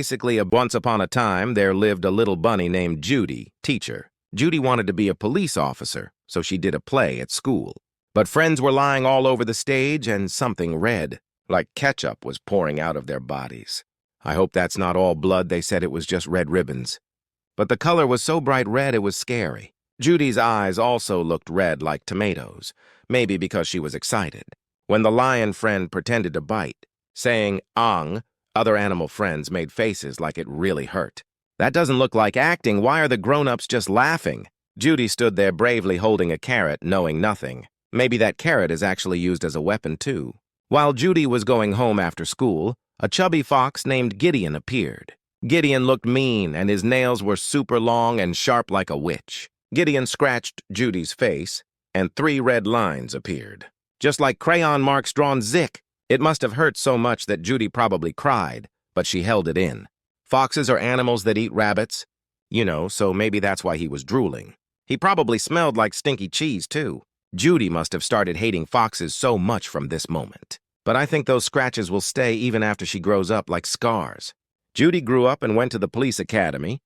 Basically, once upon a time, there lived a little bunny named Judy, teacher. Judy wanted to be a police officer, so she did a play at school. But friends were lying all over the stage, and something red, like ketchup, was pouring out of their bodies. I hope that's not all blood. They said it was just red ribbons. But the color was so bright red it was scary. Judy's eyes also looked red like tomatoes, maybe because she was excited. When the lion friend pretended to bite, saying "ang," other animal friends made faces like it really hurt. That doesn't look like acting. Why are the grown-ups just laughing? Judy stood there bravely holding a carrot, knowing nothing. Maybe that carrot is actually used as a weapon, too. While Judy was going home after school, a chubby fox named Gideon appeared. Gideon looked mean, and his nails were super long and sharp like a witch. Gideon scratched Judy's face, and 3 red lines appeared. Just like crayon marks drawn zick. It must have hurt so much that Judy probably cried, but she held it in. Foxes are animals that eat rabbits, so maybe that's why he was drooling. He probably smelled like stinky cheese, too. Judy must have started hating foxes so much from this moment. But I think those scratches will stay even after she grows up like scars. Judy grew up and went to the police academy,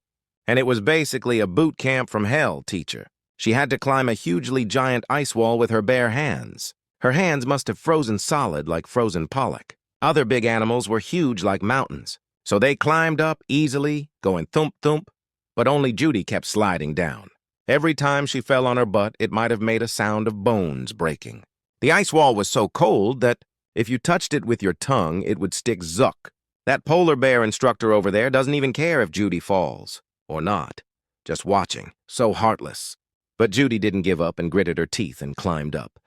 and it was basically a boot camp from hell, teacher. She had to climb a hugely giant ice wall with her bare hands. Her hands must have frozen solid like frozen pollock. Other big animals were huge like mountains, so they climbed up easily, going thump-thump, but only Judy kept sliding down. Every time she fell on her butt, it might have made a sound of bones breaking. The ice wall was so cold that if you touched it with your tongue, it would stick zuck. That polar bear instructor over there doesn't even care if Judy falls, or not, just watching, so heartless. But Judy didn't give up and gritted her teeth and climbed up.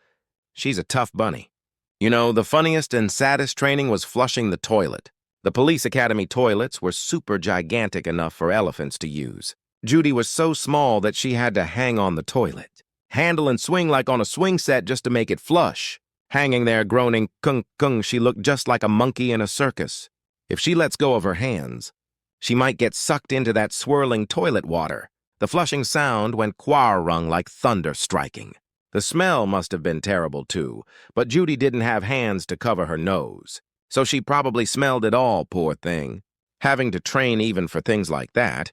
She's a tough bunny. The funniest and saddest training was flushing the toilet. The police academy toilets were super gigantic enough for elephants to use. Judy was so small that she had to hang on the toilet, handle and swing like on a swing set just to make it flush. Hanging there groaning kung kung, she looked just like a monkey in a circus. If she lets go of her hands, she might get sucked into that swirling toilet water. The flushing sound went quar-rung like thunder striking. The smell must have been terrible, too, but Judy didn't have hands to cover her nose, so she probably smelled it all, poor thing. Having to train even for things like that,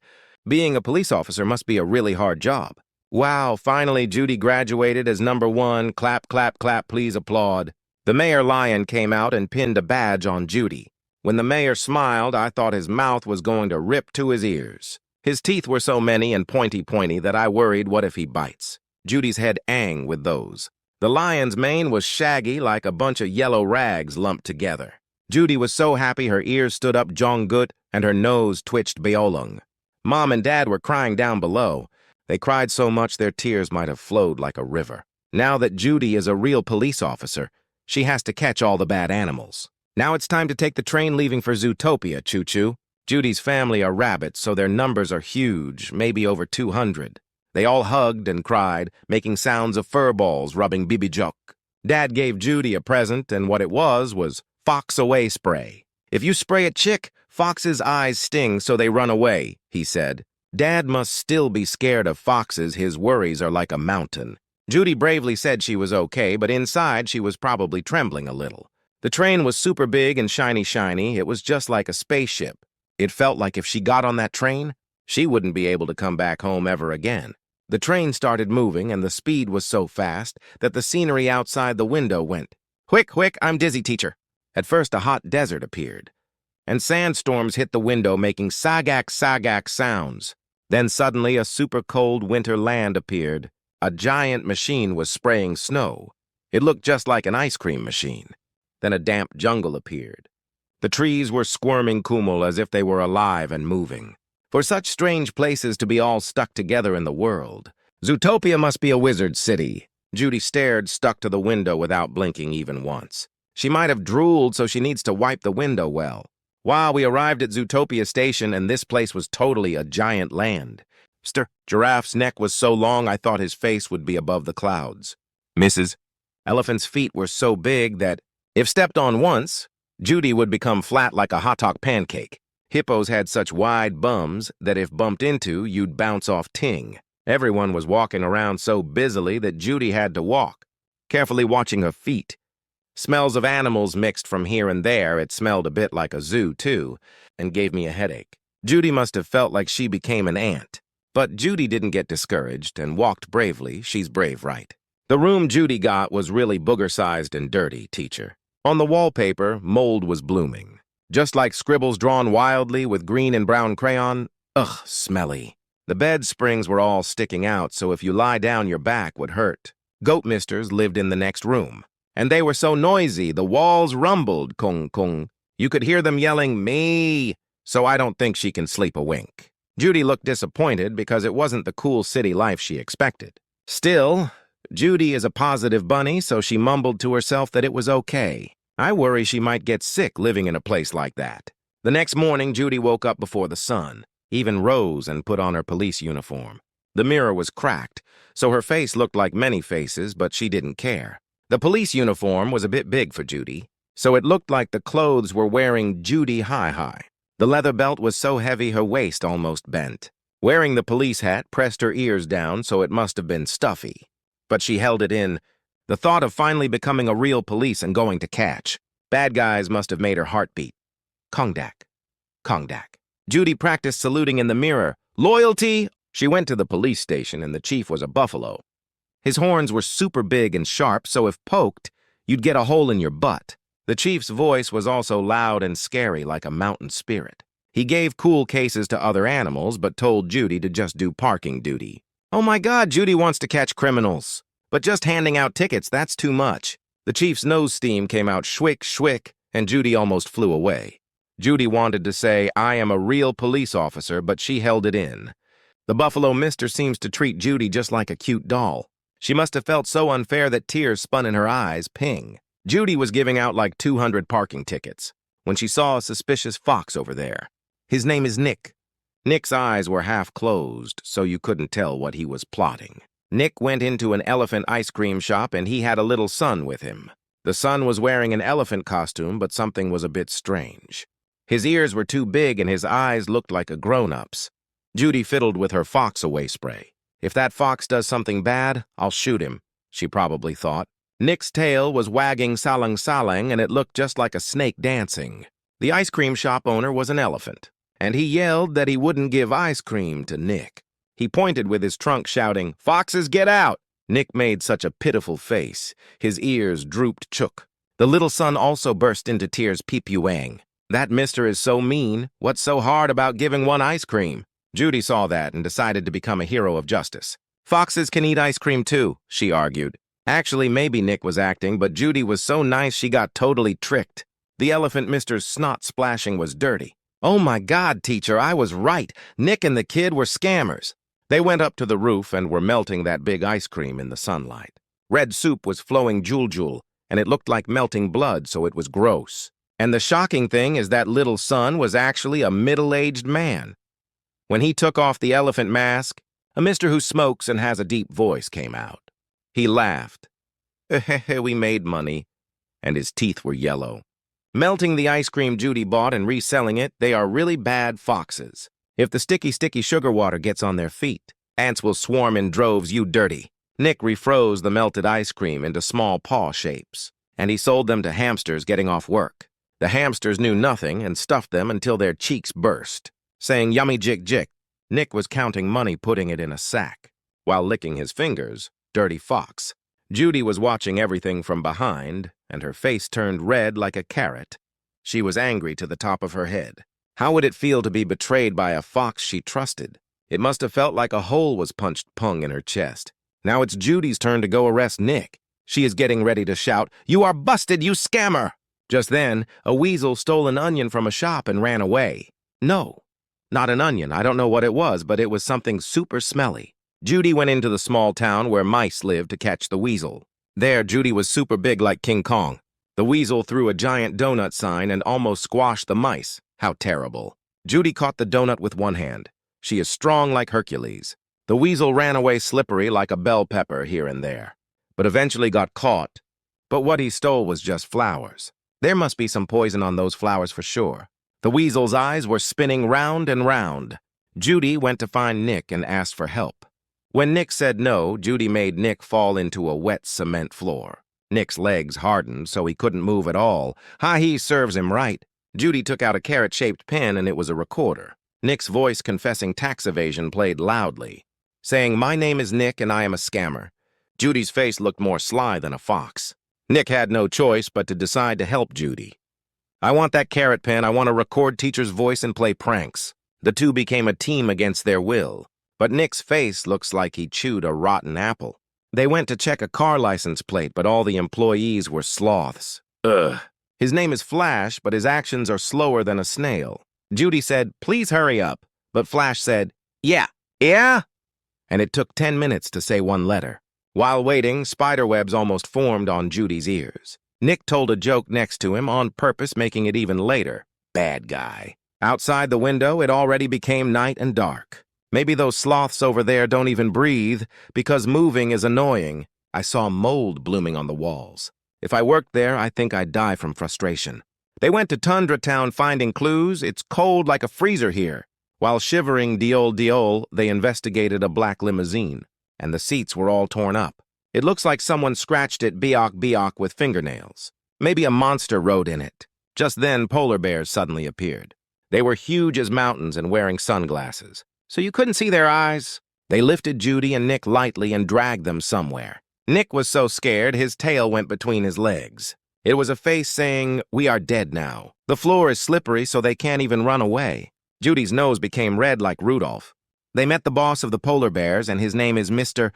being a police officer must be a really hard job. Wow, finally Judy graduated as number 1. Clap, clap, clap, please applaud. The mayor lion came out and pinned a badge on Judy. When the mayor smiled, I thought his mouth was going to rip to his ears. His teeth were so many and pointy that I worried, what if he bites? Judy's head ang with those. The lion's mane was shaggy like a bunch of yellow rags lumped together. Judy was so happy her ears stood up jonggut and her nose twitched beolung. Mom and Dad were crying down below. They cried so much their tears might have flowed like a river. Now that Judy is a real police officer, she has to catch all the bad animals. Now it's time to take the train leaving for Zootopia, choo-choo. Judy's family are rabbits, so their numbers are huge, maybe over 200. They all hugged and cried, making sounds of fur balls rubbing bibijuk. Dad gave Judy a present, and what it was fox away spray. If you spray a chick, foxes' eyes sting so they run away, he said. Dad must still be scared of foxes. His worries are like a mountain. Judy bravely said she was okay, but inside she was probably trembling a little. The train was super big and shiny. It was just like a spaceship. It felt like if she got on that train, she wouldn't be able to come back home ever again. The train started moving, and the speed was so fast that the scenery outside the window went, "Quick, quick, I'm dizzy, teacher." At first, a hot desert appeared, and sandstorms hit the window, making sagak sounds. Then suddenly, a super cold winter land appeared. A giant machine was spraying snow. It looked just like an ice cream machine. Then a damp jungle appeared. The trees were squirming kumul as if they were alive and moving. For such strange places to be all stuck together in the world. Zootopia must be a wizard city. Judy stared, stuck to the window without blinking even once. She might have drooled, so she needs to wipe the window well. Wow, we arrived at Zootopia Station, and this place was totally a giant land. Giraffe's neck was so long I thought his face would be above the clouds. Mrs. Elephant's feet were so big that, if stepped on once, Judy would become flat like a hot dog pancake. Hippos had such wide bums that if bumped into, you'd bounce off ting. Everyone was walking around so busily that Judy had to walk, carefully watching her feet. Smells of animals mixed from here and there. It smelled a bit like a zoo, too, and gave me a headache. Judy must have felt like she became an ant. But Judy didn't get discouraged and walked bravely. She's brave, right? The room Judy got was really booger-sized and dirty, teacher. On the wallpaper, mold was blooming. Just like scribbles drawn wildly with green and brown crayon. Ugh, smelly. The bed springs were all sticking out, so if you lie down, your back would hurt. Goat misters lived in the next room. And they were so noisy, the walls rumbled, kung kung. You could hear them yelling, me, so I don't think she can sleep a wink. Judy looked disappointed because it wasn't the cool city life she expected. Still, Judy is a positive bunny, so she mumbled to herself that it was okay. I worry she might get sick living in a place like that. The next morning, Judy woke up before the sun, even rose and put on her police uniform. The mirror was cracked, so her face looked like many faces, but she didn't care. The police uniform was a bit big for Judy, so it looked like the clothes were wearing Judy high. The leather belt was so heavy her waist almost bent. Wearing the police hat pressed her ears down, so it must have been stuffy. But she held it in. The thought of finally becoming a real police and going to catch. Bad guys must have made her heart beat. Kongdak. Kongdak. Judy practiced saluting in the mirror. Loyalty! She went to the police station, and the chief was a buffalo. His horns were super big and sharp, so if poked, you'd get a hole in your butt. The chief's voice was also loud and scary like a mountain spirit. He gave cool cases to other animals, but told Judy to just do parking duty. Oh my God, Judy wants to catch criminals. But just handing out tickets, that's too much. The chief's nose steam came out shwick, shwick, and Judy almost flew away. Judy wanted to say, I am a real police officer, but she held it in. The buffalo mister seems to treat Judy just like a cute doll. She must have felt so unfair that tears spun in her eyes, ping. Judy was giving out like 200 parking tickets when she saw a suspicious fox over there. His name is Nick. Nick's eyes were half closed, so you couldn't tell what he was plotting. Nick went into an elephant ice cream shop and he had a little son with him. The son was wearing an elephant costume, but something was a bit strange. His ears were too big and his eyes looked like a grown-up's. Judy fiddled with her fox away spray. If that fox does something bad, I'll shoot him, she probably thought. Nick's tail was wagging salang-salang, and it looked just like a snake dancing. The ice cream shop owner was an elephant, and he yelled that he wouldn't give ice cream to Nick. He pointed with his trunk, shouting, "Foxes, get out!" Nick made such a pitiful face. His ears drooped chook. The little son also burst into tears, peep-you-ang. That mister is so mean. What's so hard about giving one ice cream? Judy saw that and decided to become a hero of justice. Foxes can eat ice cream too, she argued. Actually, maybe Nick was acting, but Judy was so nice she got totally tricked. The elephant mister's snot splashing was dirty. Oh my God, teacher, I was right. Nick and the kid were scammers. They went up to the roof and were melting that big ice cream in the sunlight. Red soup was flowing jul-jul, and it looked like melting blood, so it was gross. And the shocking thing is that little son was actually a middle-aged man. When he took off the elephant mask, a mister who smokes and has a deep voice came out. He laughed. We made money, and his teeth were yellow. Melting the ice cream Judy bought and reselling it, they are really bad foxes. If the sticky sugar water gets on their feet, ants will swarm in droves, you dirty. Nick refroze the melted ice cream into small paw shapes, and he sold them to hamsters getting off work. The hamsters knew nothing and stuffed them until their cheeks burst, saying yummy jick. Nick was counting money, putting it in a sack, while licking his fingers, dirty fox. Judy was watching everything from behind, and her face turned red like a carrot. She was angry to the top of her head. How would it feel to be betrayed by a fox she trusted? It must have felt like a hole was punched pung in her chest. Now it's Judy's turn to go arrest Nick. She is getting ready to shout, "You are busted, you scammer!" Just then, a weasel stole an onion from a shop and ran away. No, not an onion. I don't know what it was, but it was something super smelly. Judy went into the small town where mice lived to catch the weasel. There, Judy was super big like King Kong. The weasel threw a giant donut sign and almost squashed the mice. How terrible. Judy caught the donut with one hand. She is strong like Hercules. The weasel ran away slippery like a bell pepper here and there, but eventually got caught. But what he stole was just flowers. There must be some poison on those flowers for sure. The weasel's eyes were spinning round and round. Judy went to find Nick and asked for help. When Nick said no, Judy made Nick fall into a wet cement floor. Nick's legs hardened, so he couldn't move at all. He serves him right. Judy took out a carrot-shaped pen, and it was a recorder. Nick's voice confessing tax evasion played loudly, saying, "My name is Nick, and I am a scammer." Judy's face looked more sly than a fox. Nick had no choice but to decide to help Judy. "I want that carrot pen. I want to record teacher's voice and play pranks." The two became a team against their will, but Nick's face looks like he chewed a rotten apple. They went to check a car license plate, but all the employees were sloths. Ugh. His name is Flash, but his actions are slower than a snail. Judy said, "Please hurry up," but Flash said, "Yeah, yeah?" And it took 10 minutes to say one letter. While waiting, spiderwebs almost formed on Judy's ears. Nick told a joke next to him, on purpose making it even later. Bad guy. Outside the window, it already became night and dark. Maybe those sloths over there don't even breathe, because moving is annoying. I saw mold blooming on the walls. If I worked there, I think I'd die from frustration. They went to Tundra Town finding clues. It's cold like a freezer here. While shivering diol, they investigated a black limousine, and the seats were all torn up. It looks like someone scratched it beok with fingernails. Maybe a monster rode in it. Just then, polar bears suddenly appeared. They were huge as mountains and wearing sunglasses, so you couldn't see their eyes. They lifted Judy and Nick lightly and dragged them somewhere. Nick was so scared, his tail went between his legs. It was a face saying, "We are dead now." The floor is slippery, so they can't even run away. Judy's nose became red like Rudolph. They met the boss of the polar bears, and his name is Mr.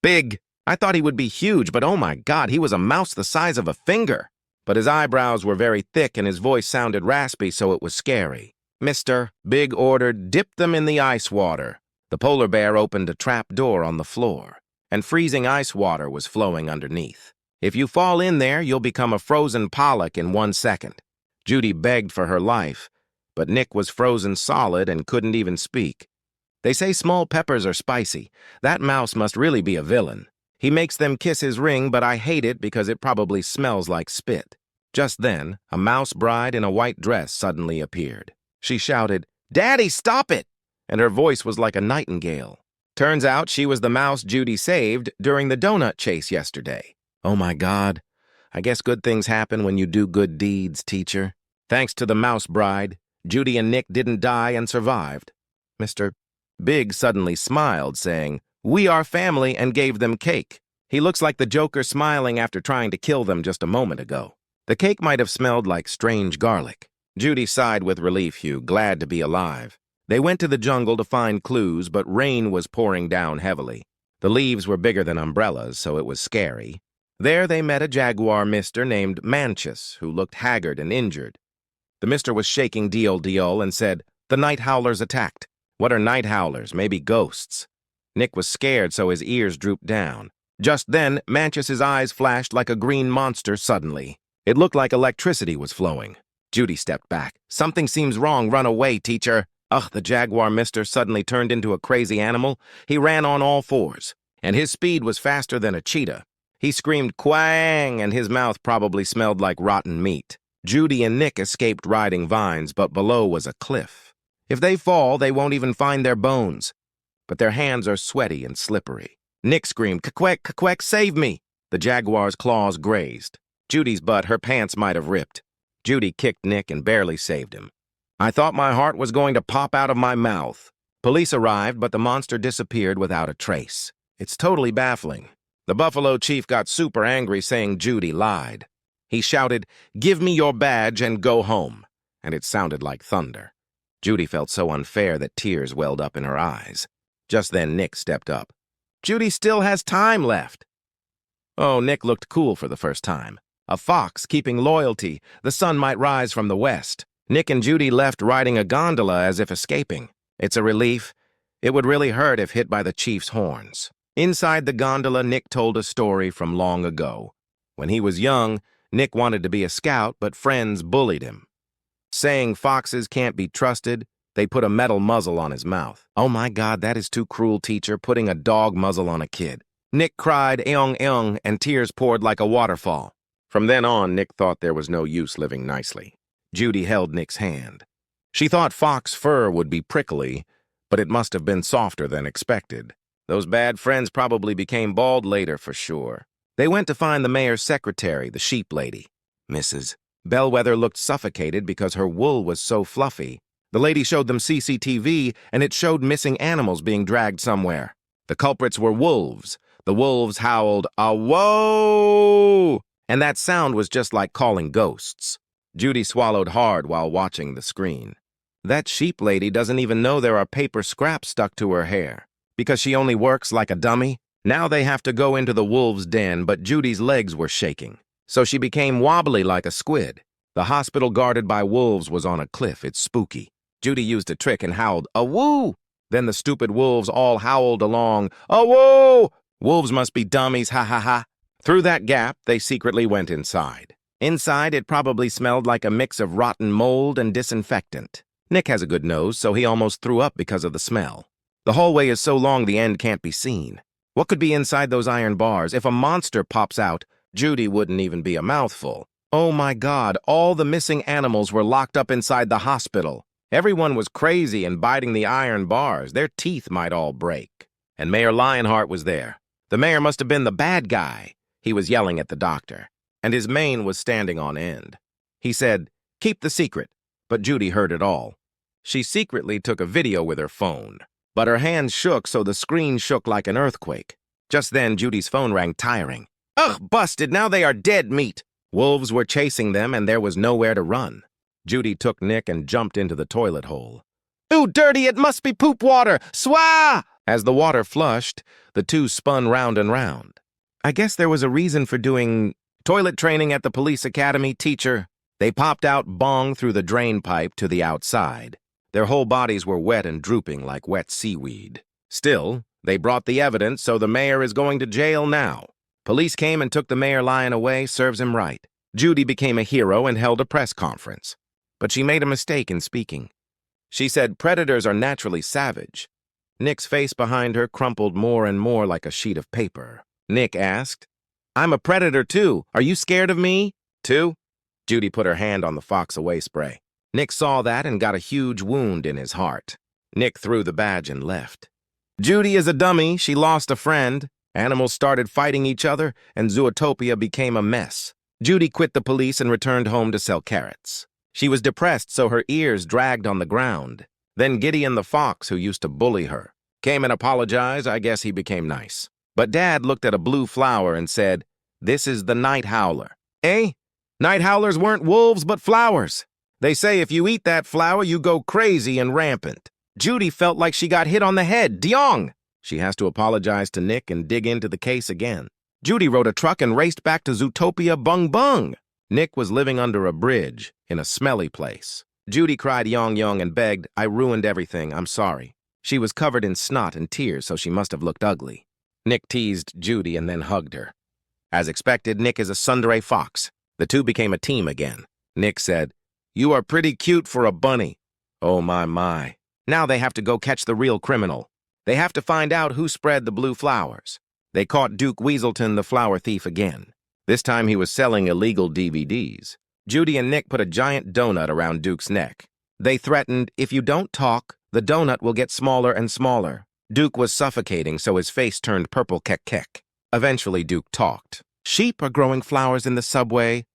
Big. I thought he would be huge, but oh my God, he was a mouse the size of a finger. But his eyebrows were very thick, and his voice sounded raspy, so it was scary. Mr. Big ordered, "Dip them in the ice water." The polar bear opened a trap door on the floor, and freezing ice water was flowing underneath. If you fall in there, you'll become a frozen pollock in 1 second. Judy begged for her life, but Nick was frozen solid and couldn't even speak. They say small peppers are spicy. That mouse must really be a villain. He makes them kiss his ring, but I hate it because it probably smells like spit. Just then, a mouse bride in a white dress suddenly appeared. She shouted, "Daddy, stop it!" And her voice was like a nightingale. Turns out she was the mouse Judy saved during the donut chase yesterday. Oh my God. I guess good things happen when you do good deeds, teacher. Thanks to the mouse bride, Judy and Nick didn't die and survived. Mr. Big suddenly smiled, saying, "We are family," and gave them cake. He looks like the Joker smiling after trying to kill them just a moment ago. The cake might have smelled like strange garlic. Judy sighed with relief, glad to be alive. They went to the jungle to find clues, but rain was pouring down heavily. The leaves were bigger than umbrellas, so it was scary. There they met a jaguar mister named Manchus, who looked haggard and injured. The mister was shaking diol and said, "The night howlers attacked." What are night howlers? Maybe ghosts. Nick was scared, so his ears drooped down. Just then, Manchus's eyes flashed like a green monster suddenly. It looked like electricity was flowing. Judy stepped back. "Something seems wrong. Run away, teacher." Ugh, the jaguar mister suddenly turned into a crazy animal. He ran on all fours, and his speed was faster than a cheetah. He screamed "Quang!" and his mouth probably smelled like rotten meat. Judy and Nick escaped riding vines, but below was a cliff. If they fall, they won't even find their bones. But their hands are sweaty and slippery. Nick screamed, "Quack, save me!" The jaguar's claws grazed. Judy's butt, her pants might have ripped. Judy kicked Nick and barely saved him. I thought my heart was going to pop out of my mouth. Police arrived, but the monster disappeared without a trace. It's totally baffling. The Buffalo Chief got super angry, saying Judy lied. He shouted, "Give me your badge and go home." And it sounded like thunder. Judy felt so unfair that tears welled up in her eyes. Just then Nick stepped up. "Judy still has time left." Oh, Nick looked cool for the first time. A fox keeping loyalty. The sun might rise from the west. Nick and Judy left riding a gondola as if escaping. It's a relief. It would really hurt if hit by the chief's horns. Inside the gondola, Nick told a story from long ago. When he was young, Nick wanted to be a scout, but friends bullied him. Saying foxes can't be trusted, they put a metal muzzle on his mouth. Oh my God, that is too cruel, teacher, putting a dog muzzle on a kid. Nick cried, "Eong, eong," and tears poured like a waterfall. From then on, Nick thought there was no use living nicely. Judy held Nick's hand. She thought fox fur would be prickly, but it must have been softer than expected. Those bad friends probably became bald later for sure. They went to find the mayor's secretary, the sheep lady. Mrs. Bellwether looked suffocated because her wool was so fluffy. The lady showed them CCTV, and it showed missing animals being dragged somewhere. The culprits were wolves. The wolves howled, "Awoo!" And that sound was just like calling ghosts. Judy swallowed hard while watching the screen. That sheep lady doesn't even know there are paper scraps stuck to her hair. Because she only works like a dummy, now they have to go into the wolves' den, but Judy's legs were shaking. So she became wobbly like a squid. The hospital guarded by wolves was on a cliff. It's spooky. Judy used a trick and howled, "Awoo!" Then the stupid wolves all howled along, "Awoo!" Wolves must be dummies, ha ha ha. Through that gap, they secretly went inside. Inside, it probably smelled like a mix of rotten mold and disinfectant. Nick has a good nose, so he almost threw up because of the smell. The hallway is so long the end can't be seen. What could be inside those iron bars? If a monster pops out, Judy wouldn't even be a mouthful. Oh my God, all the missing animals were locked up inside the hospital. Everyone was crazy and biting the iron bars. Their teeth might all break. And Mayor Lionheart was there. The mayor must have been the bad guy. He was yelling at the doctor, and his mane was standing on end. He said, "Keep the secret," but Judy heard it all. She secretly took a video with her phone, but her hands shook so the screen shook like an earthquake. Just then, Judy's phone rang tiring. "Ugh, busted, now they are dead meat." Wolves were chasing them, and there was nowhere to run. Judy took Nick and jumped into the toilet hole. "Ooh, dirty, it must be poop water! Swah!" As the water flushed, the two spun round and round. I guess there was a reason for doing toilet training at the police academy, teacher. They popped out bong through the drain pipe to the outside. Their whole bodies were wet and drooping like wet seaweed. Still, they brought the evidence, so the mayor is going to jail now. Police came and took the mayor lion away, serves him right. Judy became a hero and held a press conference. But she made a mistake in speaking. She said predators are naturally savage. Nick's face behind her crumpled more and more like a sheet of paper. Nick asked, "I'm a predator too. Are you scared of me?" "Too?" Judy put her hand on the Fox Away spray. Nick saw that and got a huge wound in his heart. Nick threw the badge and left. Judy is a dummy. She lost a friend. Animals started fighting each other, and Zootopia became a mess. Judy quit the police and returned home to sell carrots. She was depressed, so her ears dragged on the ground. Then Gideon the fox, who used to bully her, came and apologized. I guess he became nice. But Dad looked at a blue flower and said, "This is the night howler." Eh? Night howlers weren't wolves, but flowers. They say if you eat that flower, you go crazy and rampant. Judy felt like she got hit on the head. Diong! She has to apologize to Nick and dig into the case again. Judy rode a truck and raced back to Zootopia Bung Bung. Nick was living under a bridge in a smelly place. Judy cried yong yong and begged, "I ruined everything, I'm sorry." She was covered in snot and tears, so she must have looked ugly. Nick teased Judy and then hugged her. As expected, Nick is a tsundere fox. The two became a team again. Nick said, "You are pretty cute for a bunny." Oh my my. Now they have to go catch the real criminal. They have to find out who spread the blue flowers. They caught Duke Weaselton, the flower thief, again. This time he was selling illegal DVDs. Judy and Nick put a giant donut around Duke's neck. They threatened, "If you don't talk, the donut will get smaller and smaller." Duke was suffocating, so his face turned purple kek. Eventually, Duke talked. "Sheep are growing flowers in the subway."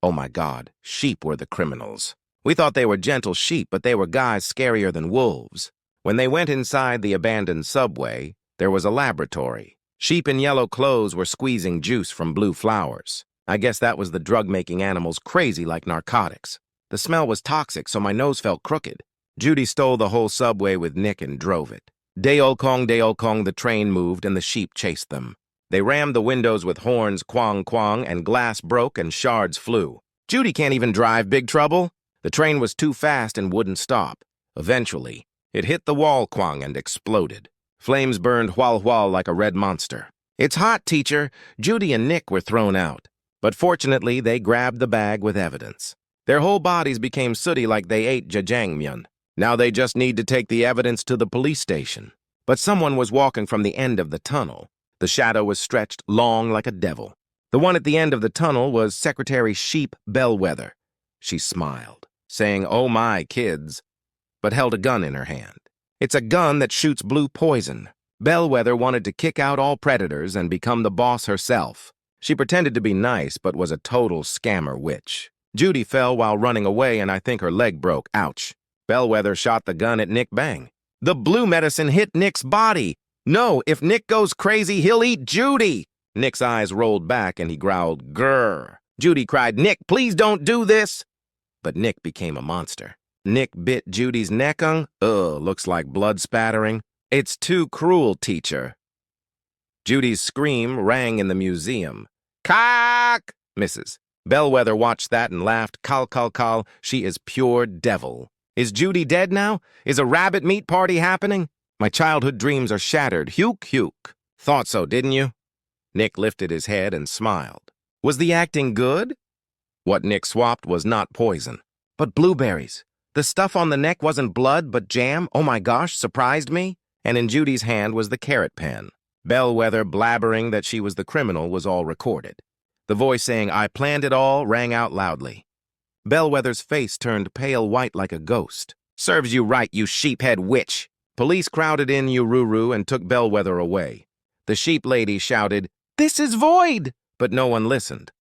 Oh my God, sheep were the criminals. We thought they were gentle sheep, but they were guys scarier than wolves. When they went inside the abandoned subway, there was a laboratory. Sheep in yellow clothes were squeezing juice from blue flowers. I guess that was the drug making animals crazy like narcotics. The smell was toxic, so my nose felt crooked. Judy stole the whole subway with Nick and drove it. Day-ol Kong, the train moved and the sheep chased them. They rammed the windows with horns, quang quang, and glass broke and shards flew. Judy can't even drive, big trouble. The train was too fast and wouldn't stop. Eventually, it hit the wall quang and exploded. Flames burned while like a red monster. "It's hot, teacher." Judy and Nick were thrown out. But fortunately, they grabbed the bag with evidence. Their whole bodies became sooty like they ate jajangmyeon. Now they just need to take the evidence to the police station. But someone was walking from the end of the tunnel. The shadow was stretched long like a devil. The one at the end of the tunnel was Secretary Sheep Bellwether. She smiled, saying, "Oh my, kids," but held a gun in her hand. It's a gun that shoots blue poison. Bellwether wanted to kick out all predators and become the boss herself. She pretended to be nice, but was a total scammer witch. Judy fell while running away, and I think her leg broke. Ouch. Bellwether shot the gun at Nick Bang. The blue medicine hit Nick's body. No, if Nick goes crazy, he'll eat Judy. Nick's eyes rolled back, and he growled, grrr. Judy cried, Nick, please don't do this. But Nick became a monster. Nick bit Judy's neck. Looks like blood spattering. It's too cruel, teacher. Judy's scream rang in the museum. Cock! Misses. Bellwether watched that and laughed. Call, call, call. She is pure devil. Is Judy dead now? Is a rabbit meat party happening? My childhood dreams are shattered. Huke, huke. Thought so, didn't you? Nick lifted his head and smiled. Was the acting good? What Nick swapped was not poison, but blueberries. The stuff on the neck wasn't blood, but jam. Oh my gosh, surprised me. And in Judy's hand was the carrot pen. Bellwether blabbering that she was the criminal was all recorded. The voice saying, I planned it all, rang out loudly. Bellwether's face turned pale white like a ghost. Serves you right, you sheephead witch. Police crowded in Ururu and took Bellwether away. The sheep lady shouted, This is void! But no one listened.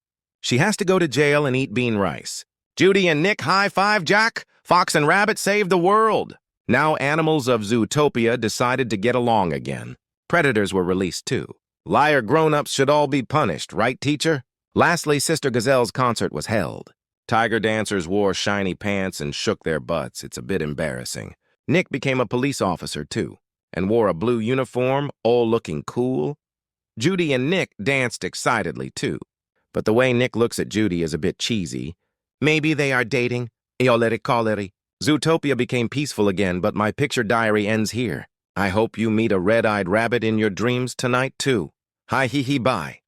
She has to go to jail and eat bean rice. Judy and Nick high five, Jack. Fox and Rabbit saved the world. Now animals of Zootopia decided to get along again. Predators were released too. Liar grown-ups should all be punished, right, teacher? Lastly, Sister Gazelle's concert was held. Tiger dancers wore shiny pants and shook their butts. It's a bit embarrassing. Nick became a police officer too, and wore a blue uniform, all looking cool. Judy and Nick danced excitedly too, but the way Nick looks at Judy is a bit cheesy. Maybe they are dating. Zootopia became peaceful again, but my picture diary ends here. I hope you meet a red-eyed rabbit in your dreams tonight too. Hi hee hee bye.